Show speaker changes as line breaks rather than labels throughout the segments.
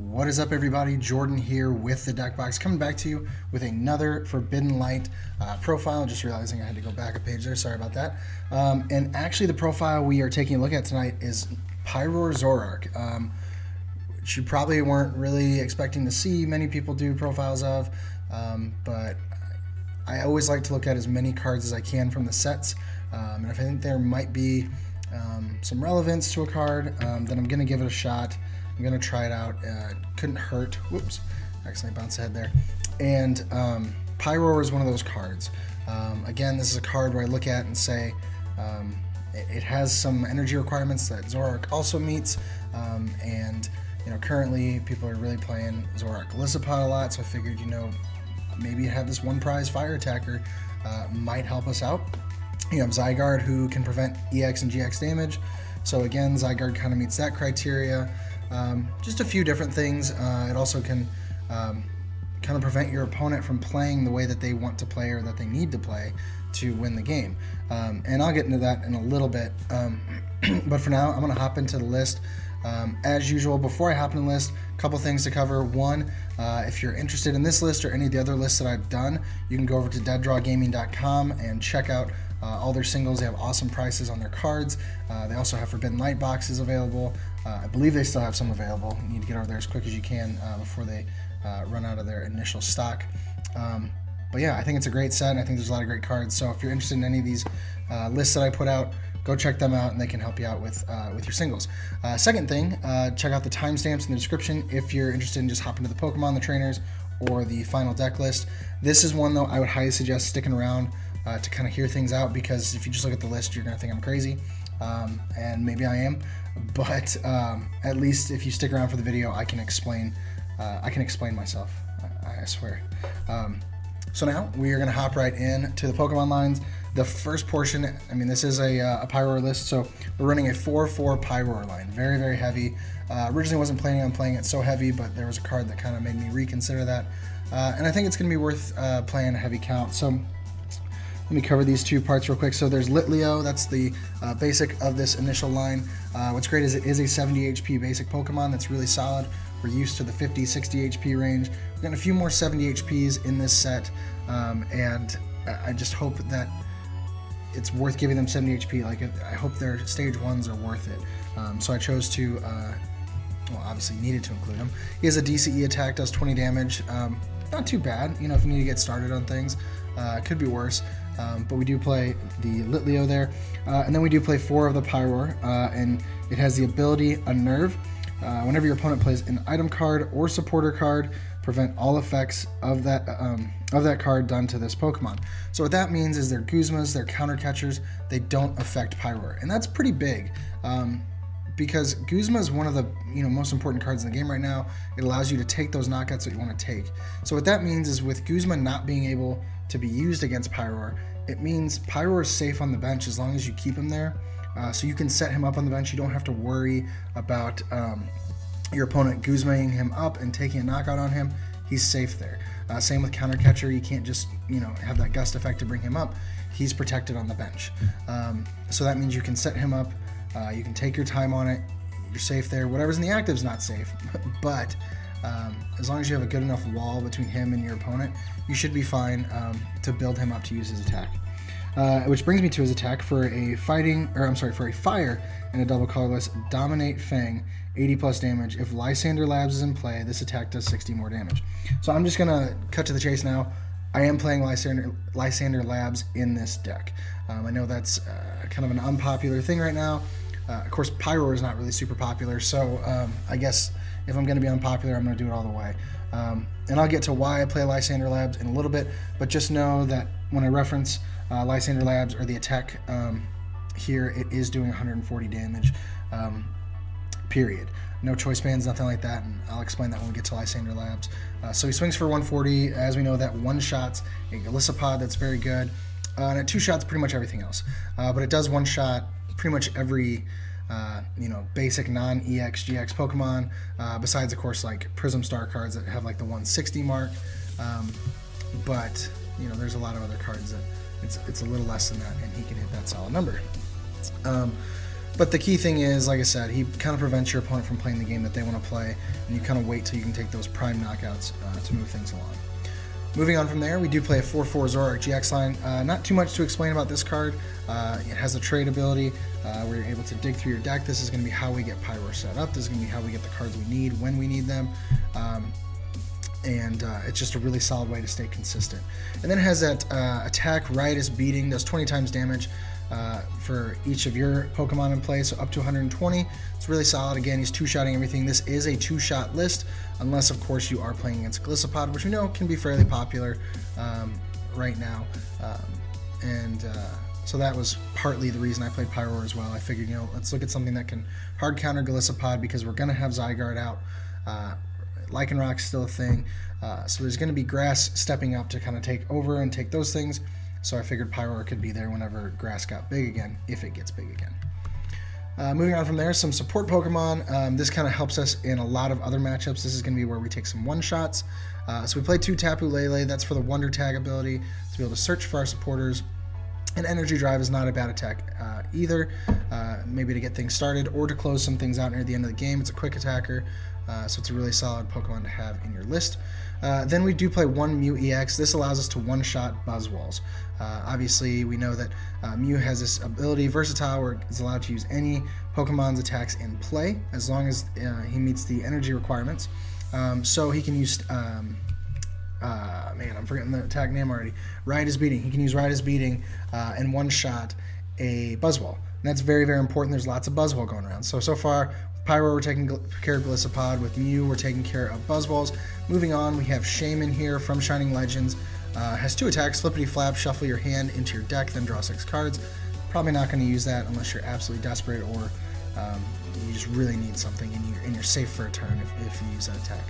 What is up, everybody? Jordan here with the deck box, coming back to you with another Forbidden Light profile. Just realizing I had to go back a page there, sorry about that. And actually the profile we are taking a look at tonight is Pyroar Zoroark, which you probably weren't really expecting to see many people do profiles of, but I always like to look at as many cards as I can from the sets, and if I think there might be some relevance to a card, then I'm going to give it a shot. I'm going to try it out. Couldn't hurt. Whoops. Accidentally bounced ahead there. And Pyroar is one of those cards. Again, this is a card where I look at and say it has some energy requirements that Zoroark also meets. And currently people are really playing Zoroark Golisopod a lot, so I figured, maybe have this one prize fire attacker might help us out. You have Zygarde, who can prevent EX and GX damage. So again, Zygarde kind of meets that criteria. Just a few different things. It also can kind of prevent your opponent from playing the way that they want to play or that they need to play to win the game. And I'll get into that in a little bit. But for now, I'm going to hop into the list. As usual, before I hop in the list, a couple things to cover. One, if you're interested in this list or any of the other lists that I've done, you can go over to deaddrawgaming.com and check out all their singles. They have awesome prices on their cards. They also have Forbidden Light boxes available. I believe they still have some available. You need to get over there as quick as you can before they run out of their initial stock. But yeah, I think it's a great set, and I think there's a lot of great cards. So if you're interested in any of these lists that I put out, go check them out, and they can help you out with your singles. Second thing, check out the timestamps in the description if you're interested in just hopping to the Pokemon, the trainers, or the final deck list. This is one, though, I would highly suggest sticking around to kind of hear things out, because if you just look at the list, you're going to think I'm crazy, and maybe I am, but at least if you stick around for the video, I can explain myself, I swear. So now we are going to hop right in to the Pokemon lines. The first portion, this is a Pyroar list, so we're running a 4/4 Pyroar line. Very, very heavy. Originally wasn't planning on playing it so heavy, but there was a card that kind of made me reconsider that. And I think it's going to be worth playing a heavy count. So let me cover these two parts real quick. So there's Litleo, that's the basic of this initial line. What's great is it is a 70 HP basic Pokemon that's really solid. We're used to the 50, 60 HP range. We've got a few more 70 HPs in this set, and I just hope that it's worth giving them 70 HP. I hope their stage 1s are worth it. So I chose to, obviously needed to include him. He has a DCE attack, does 20 damage. Not too bad, if you need to get started on things. Could be worse, but we do play the Litleo there. And then we do play 4 of the Pyroar, and it has the ability Unnerve. Whenever your opponent plays an item card or supporter card, prevent all effects of that card done to this Pokemon. So what that means is their Guzmas, their counter catchers, they don't affect Pyroar, and that's pretty big, because Guzma is one of the most important cards in the game right now. It allows you to take those knockouts that you want to take. So what that means is, with Guzma not being able to be used against Pyroar, it means Pyroar is safe on the bench as long as you keep him there. So you can set him up on the bench. You don't have to worry about your opponent Guzmaing him up and taking a knockout on him. He's safe there. Same with counter catcher. You can't just have that gust effect to bring him up. He's protected on the bench. So that means you can set him up. You can take your time on it. You're safe there. Whatever's in the active is not safe, but as long as you have a good enough wall between him and your opponent, you should be fine to build him up to use his attack. Which brings me to his attack for a fire and a double colorless Dominate Fang, 80 plus damage. If Lysander Labs is in play, this attack does 60 more damage. So I'm just gonna cut to the chase now. I am playing Lysander Labs in this deck. I know that's kind of an unpopular thing right now. Of course, Pyroar is not really super popular, so I guess if I'm going to be unpopular, I'm going to do it all the way. And I'll get to why I play Lysander Labs in a little bit, but just know that when I reference Lysander Labs or the attack here, it is doing 140 damage, period. No choice bands, nothing like that, and I'll explain that when we get to Lysander Labs. So he swings for 140. As we know, that one-shot's a Golisopod that's very good, and at 2 shots, pretty much everything else. But it does one-shot pretty much every basic non-EX, GX Pokemon, besides, of course, like Prism Star cards that have like the 160 mark. But there's a lot of other cards that it's a little less than that, and he can hit that solid number. But the key thing is, like I said, he kind of prevents your opponent from playing the game that they want to play, and you kind of wait till you can take those prime knockouts to move things along. Moving on from there, we do play a 4/4 Zoroark GX line. Not too much to explain about this card. It has a trade ability where you're able to dig through your deck. This is going to be how we get Pyroar set up. This is going to be how we get the cards we need when we need them. And it's just a really solid way to stay consistent. And then it has that attack, Riotous Beating, does 20 times damage for each of your Pokemon in play, so up to 120. It's really solid. Again, he's two-shotting everything. This is a two-shot list, unless, of course, you are playing against Golisopod, which we know can be fairly popular right now. So that was partly the reason I played Pyroar as well. I figured, let's look at something that can hard counter Golisopod, because we're going to have Zygarde out. Lycanrock's still a thing, so there's going to be Grass stepping up to kind of take over and take those things, so I figured Pyroar could be there whenever Grass got big again, if it gets big again. Moving on from there, some support Pokemon. This kind of helps us in a lot of other matchups. This is going to be where we take some one-shots. So we play 2 Tapu Lele. That's for the Wonder Tag ability, to be able to search for our supporters. And Energy Drive is not a bad attack either, maybe to get things started or to close some things out near the end of the game. It's a quick attacker, so it's a really solid Pokemon to have in your list. Then we do play 1 Mew EX. This allows us to one-shot Buzzwalls. Obviously, we know that Mew has this ability, Versatile, where it's allowed to use any Pokemon's attacks in play, as long as he meets the energy requirements. So he can use... man, I'm forgetting the attack name already. Riotous Beating. He can use Riotous Beating and one-shot a Buzzwole. And that's very, very important. There's lots of Buzzwole going around. So far, with Pyroar, we're taking care of Golisopod. With Mew, we're taking care of Buzzwoles. Moving on, we have Shaymin here from Shining Legends. Has 2 attacks, Flippity Flap, shuffle your hand into your deck, then draw 6 cards. Probably not going to use that unless you're absolutely desperate or you just really need something and you're safe for a turn if you use that attack.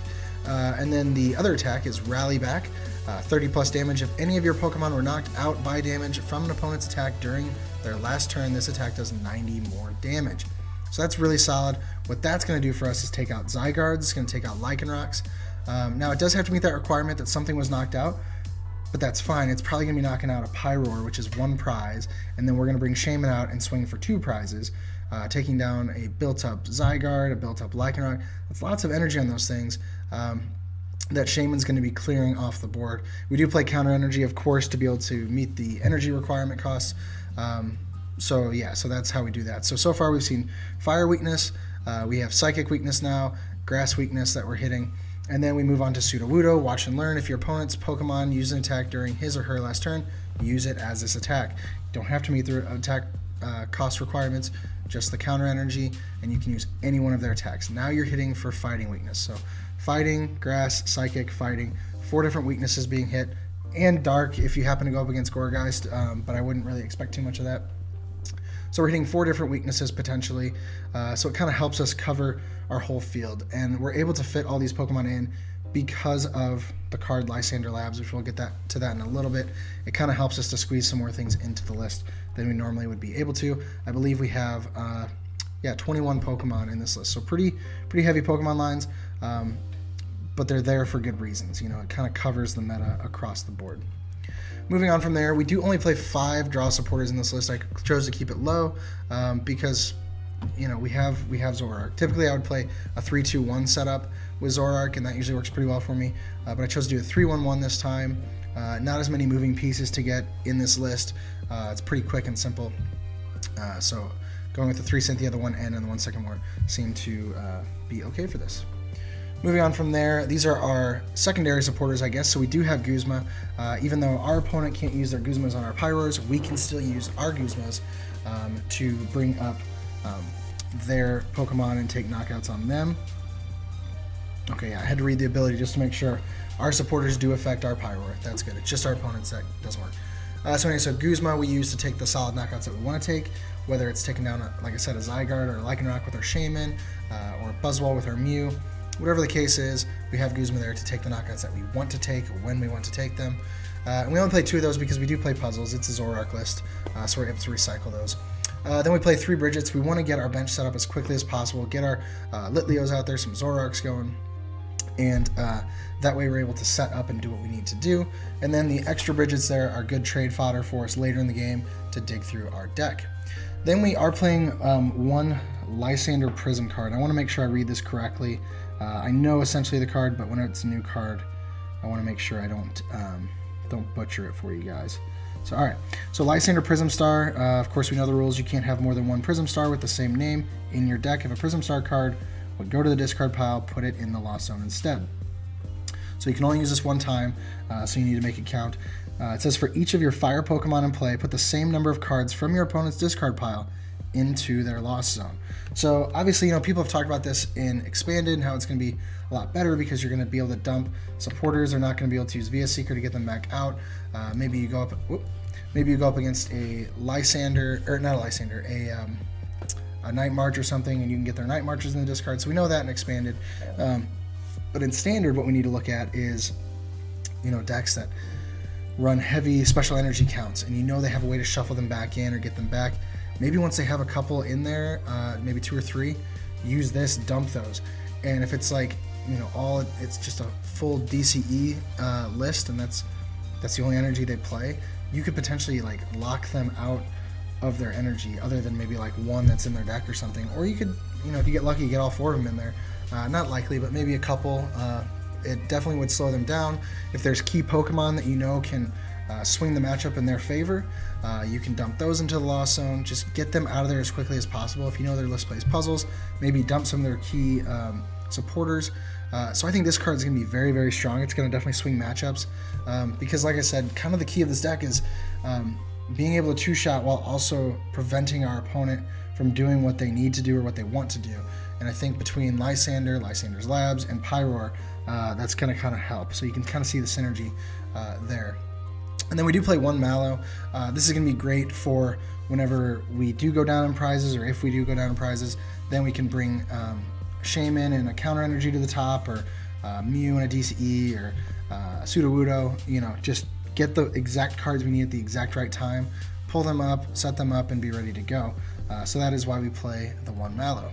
And then the other attack is Rally Back, 30 plus damage. If any of your Pokemon were knocked out by damage from an opponent's attack during their last turn, this attack does 90 more damage. So that's really solid. What that's going to do for us is take out Zygarde. It's going to take out Lycanrocks. Now, it does have to meet that requirement that something was knocked out, but that's fine. It's probably going to be knocking out a Pyroar, which is 1 prize, and then we're going to bring Shaymin out and swing for 2 prizes, taking down a built-up Zygarde, a built-up Lycanroc. That's lots of energy on those things that Shaymin's going to be clearing off the board. We do play Counter Energy, of course, to be able to meet the energy requirement costs. So that's how we do that. So far we've seen Fire Weakness, we have Psychic Weakness now, Grass Weakness that we're hitting, and then we move on to Sudowoodo. Watch and learn. If your opponent's Pokemon uses an attack during his or her last turn, use it as this attack. You don't have to meet the attack cost requirements, just the counter energy, and you can use any one of their attacks. Now you're hitting for Fighting Weakness. So Fighting, Grass, Psychic, Fighting, 4 different weaknesses being hit, and Dark if you happen to go up against Gourgeist, but I wouldn't really expect too much of that. So we're hitting 4 different weaknesses potentially, so it kind of helps us cover our whole field, and we're able to fit all these Pokemon in because of the card Lysander Labs, which we'll get to that in a little bit. It kind of helps us to squeeze some more things into the list than we normally would be able to. I believe we have 21 Pokemon in this list, so pretty heavy Pokemon lines, but they're there for good reasons. It kind of covers the meta across the board. Moving on from there, we do only play 5 draw supporters in this list. I chose to keep it low because we have Zoroark. Typically, I would play a 3-2-1 setup with Zoroark, and that usually works pretty well for me. But I chose to do a 3-1-1 this time. Not as many moving pieces to get in this list. It's pretty quick and simple. So going with the 3 Cynthia, the 1 N, and the 1 Sycamore seemed to be okay for this. Moving on from there, these are our secondary supporters, I guess. So we do have Guzma. Even though our opponent can't use their Guzmas on our Pyroars, we can still use our Guzmas to bring up their Pokemon and take knockouts on them. Okay, I had to read the ability just to make sure our supporters do affect our Pyroar. That's good. It's just our opponents that doesn't work. So Guzma we use to take the solid knockouts that we want to take, whether it's taking down, like I said, a Zygarde or a Lycanroc with our Shaymin, or Buzzwole with our Mew. Whatever the case is, we have Guzma there to take the knockouts that we want to take when we want to take them. And we only play 2 of those because we do play puzzles. It's a Zoroark list, so we're able to recycle those. Then we play 3 Bridgets. We want to get our bench set up as quickly as possible, get our Litleos out there, some Zoroarks going, and that way we're able to set up and do what we need to do. And then the extra Bridgets there are good trade fodder for us later in the game to dig through our deck. Then we are playing one Lysander Prism card. I want to make sure I read this correctly. I know essentially the card, but when it's a new card, I want to make sure I don't butcher it for you guys. So all right, so Lysander Prism Star. Of course, we know the rules. You can't have more than one Prism Star with the same name in your deck. If a Prism Star card would go to the discard pile, put it in the Lost Zone instead. So you can only use this one time, so you need to make it count. It says for each of your fire Pokemon in play, put the same number of cards from your opponent's discard pile into their Lost Zone. So obviously, you know, people have talked about this in Expanded and how it's going to be a lot better because you're going to be able to dump supporters. They're not going to be able to use Via Seeker to get them back out. Maybe you go up against a Lysander, or not a Lysander, a Night March or something, and you can get their Night Marches in the discard. So we know that in Expanded. But in Standard, what we need to look at is, you know, decks that run heavy special energy counts, and you know they have a way to shuffle them back in or get them back. Maybe once they have a couple in there, maybe 2 or 3, use this, dump those. And if it's like, you know, it's just a full DCE list, and that's the only energy they play, you could potentially like lock them out of their energy, other than maybe like one that's in their deck or something. Or you could, you know, if you get lucky, you get all 4 of them in there. Not likely, but maybe a couple. It definitely would slow them down. If there's key Pokemon that you know can swing the matchup in their favor, you can dump those into the Lost Zone. Just get them out of there as quickly as possible. If you know their list plays puzzles, maybe dump some of their key supporters. So I think this card is going to be very, very strong. It's going to definitely swing matchups because, like I said, kind of the key of this deck is being able to two-shot while also preventing our opponent from doing what they need to do or what they want to do. And I think between Lysander's Labs, and Pyroar, that's going to kind of help. So you can kind of see the synergy there. And then we do play one Mallow. This is going to be great for whenever we do go down in prizes, or if we do go down in prizes, then we can bring Shaymin and a counter energy to the top, or Mew and a DCE, or Sudowoodo. You know, just get the exact cards we need at the exact right time, pull them up, set them up, and be ready to go. So that is why we play the one Mallow.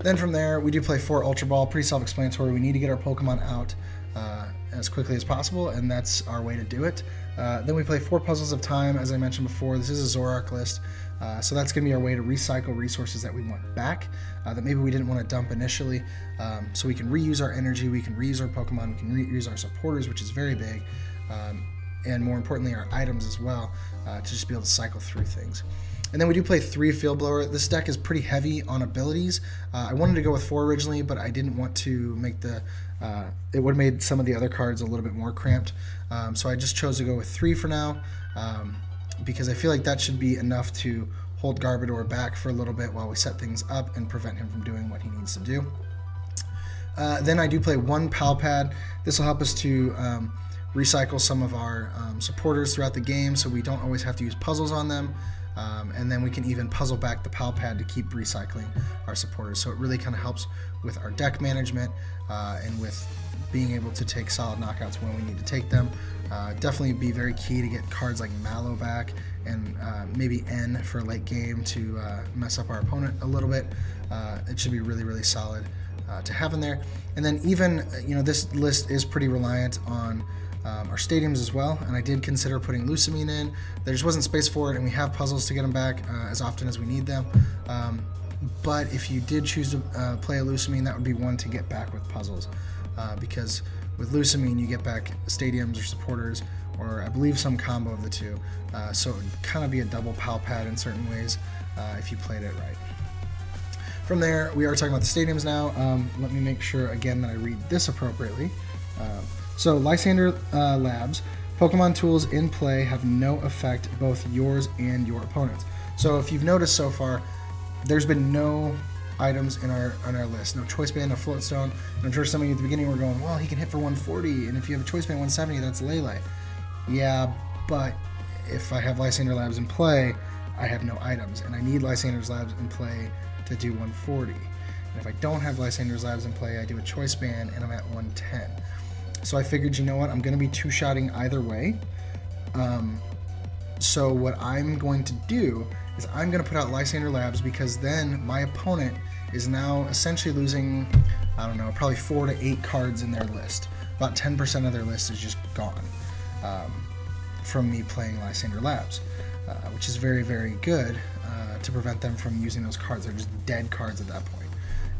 Then from there, we do play 4 Ultra Ball, pretty self-explanatory. We need to get our Pokemon out as quickly as possible, and that's our way to do it. Then we play 4 Puzzles of Time, as I mentioned before. This is a Zoroark list, so that's going to be our way to recycle resources that we want back, that maybe we didn't want to dump initially, so we can reuse our energy, we can reuse our Pokemon, we can reuse our supporters, which is very big, and more importantly, our items as well, to just be able to cycle through things. And then we do play 3 Field Blower. This deck is pretty heavy on abilities. I wanted to go with 4 originally, but I didn't want to make it would have made some of the other cards a little bit more cramped. So I just chose to go with 3 for now, because I feel like that should be enough to hold Garbodor back for a little bit while we set things up and prevent him from doing what he needs to do. Then I do play 1 Pal Pad. This will help us to recycle some of our supporters throughout the game, so we don't always have to use puzzles on them. And then we can even puzzle back the Pal Pad to keep recycling our supporters. So it really kind of helps with our deck management and with being able to take solid knockouts when we need to take them. Definitely be very key to get cards like Mallow back, and maybe N for late game to mess up our opponent a little bit. It should be really, really solid to have in there. And then even, you know, this list is pretty reliant on our stadiums as well, and I did consider putting Lusamine in. There just wasn't space for it, and we have puzzles to get them back as often as we need them. But if you did choose to play a Lusamine, that would be one to get back with puzzles, because with Lusamine you get back stadiums or supporters, or I believe some combo of the two. So it would kind of be a double Pal Pad in certain ways if you played it right. From there, we are talking about the stadiums now. Let me make sure again that I read this appropriately. So Lysander Labs, Pokemon tools in play have no effect, both yours and your opponent's. So if you've noticed so far, there's been no items on our list. No Choice Band, no Float Stone. And I'm sure some of you at the beginning were going, well, he can hit for 140, and if you have a Choice Band 170, that's Lele. Yeah, but if I have Lysander Labs in play, I have no items, and I need Lysander's Labs in play to do 140. And if I don't have Lysander's Labs in play, I do a Choice Band, and I'm at 110. So I figured, you know what, I'm going to be two-shotting either way. So what I'm going to do is I'm going to put out Lysander Labs, because then my opponent is now essentially losing, I don't know, probably 4 to 8 cards in their list. About 10% of their list is just gone from me playing Lysander Labs, which is very, very good to prevent them from using those cards. They're just dead cards at that point.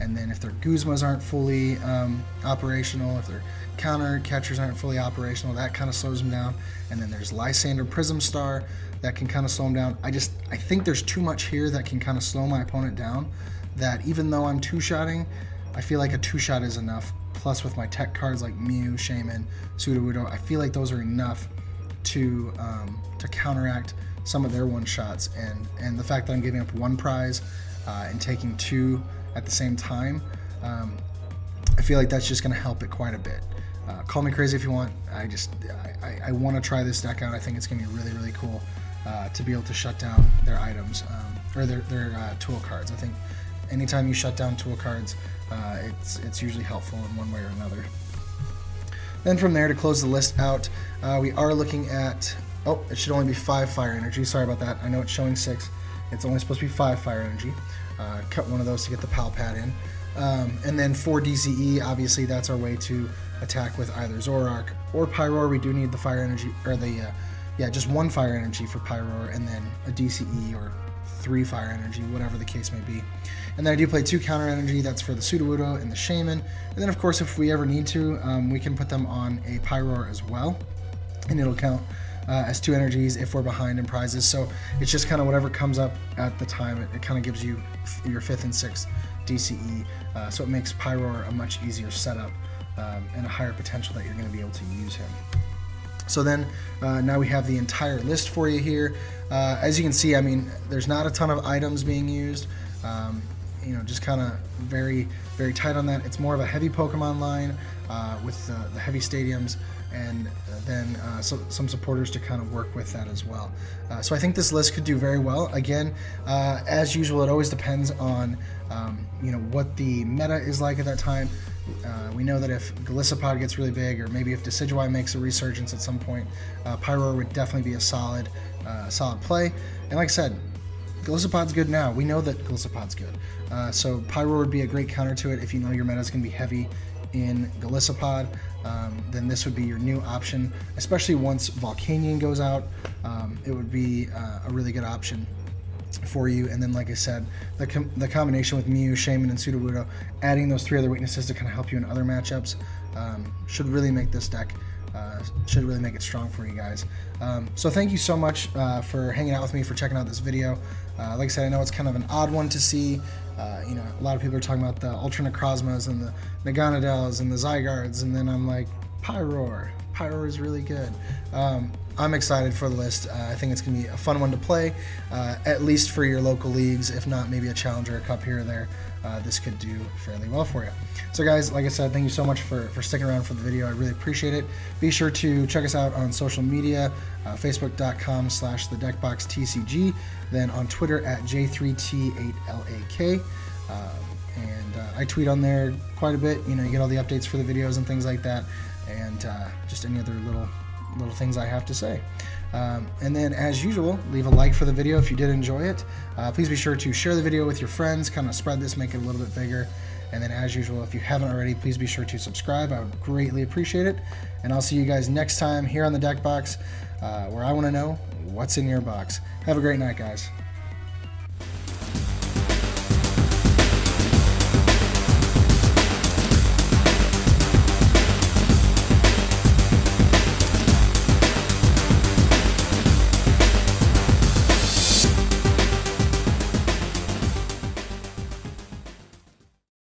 And then if their Guzmas aren't fully operational, if their counter catchers aren't fully operational, that kind of slows them down. And then there's Lysander Prism Star that can kind of slow them down. I think there's too much here that can kind of slow my opponent down, that even though I'm two-shotting, I feel like a two-shot is enough. Plus with my tech cards like Mew, Shaymin, Sudowoodo, I feel like those are enough to counteract some of their one-shots. And the fact that I'm giving up one prize and taking two at the same time, I feel like that's just going to help it quite a bit. Call me crazy if you want. I want to try this deck out. I think it's going to be really, really cool to be able to shut down their items or their tool cards. I think anytime you shut down tool cards, it's usually helpful in one way or another. Then from there, to close the list out, we are looking at, it should only be 5 fire energy. Sorry about that. I know it's showing 6. It's only supposed to be 5 fire energy. Cut one of those to get the pal pad in. And then 4 DCE, obviously that's our way to attack with either Zoroark or Pyroar. We do need the fire energy, or just 1 fire energy for Pyroar, and then a DCE or 3 fire energy, whatever the case may be. And then I do play 2 counter energy, that's for the Sudowoodo and the Shaymin. And then of course, if we ever need to, we can put them on a Pyroar as well, and it'll count as 2 energies if we're behind in prizes. So it's just kind of whatever comes up at the time. It kind of gives you your 5th and 6th DCE, so it makes Pyroar a much easier setup and a higher potential that you're going to be able to use him. So then now we have the entire list for you here. As you can see, I mean, there's not a ton of items being used. Just kind of very, very tight on that. It's more of a heavy Pokemon line with the heavy stadiums, and then some supporters to kind of work with that as well. So I think this list could do very well. Again, as usual, it always depends on what the meta is like at that time. We know that if Golisopod gets really big, or maybe if Decidueye makes a resurgence at some point, Pyroar would definitely be a solid play. And like I said, Golisopod's good now. We know that Golisopod's good. So Pyroar would be a great counter to it. If you know your meta is going to be heavy in Golisopod, then this would be your new option, especially once Volcanion goes out. It would be a really good option for you. And then, like I said, the combination with Mew, Shaymin, and Sudowoodo, adding those 3 other weaknesses to kind of help you in other matchups, should really make this deck, should really make it strong for you guys. So thank you so much for hanging out with me, for checking out this video. Like I said, I know it's kind of an odd one to see. A lot of people are talking about the Ultra Necrozmas and the Naganadels and the Zygardes, and then I'm like, Pyroar is really good. I'm excited for the list. I think it's going to be a fun one to play, at least for your local leagues. If not, maybe a Challenger, a Cup here or there. This could do fairly well for you. So guys, like I said, thank you so much for sticking around for the video. I really appreciate it. Be sure to check us out on social media, facebook.com/thedeckboxtcg, then on Twitter at J3T8LAK. I tweet on there quite a bit. You get all the updates for the videos and things like that, and just any other little things I have to say. And then, as usual, leave a like for the video if you did enjoy it. Please be sure to share the video with your friends, kind of spread this, make it a little bit bigger. And then, as usual, if you haven't already, please be sure to subscribe. I would greatly appreciate it. And I'll see you guys next time here on the Deck Box, where I want to know what's in your box. Have a great night, guys.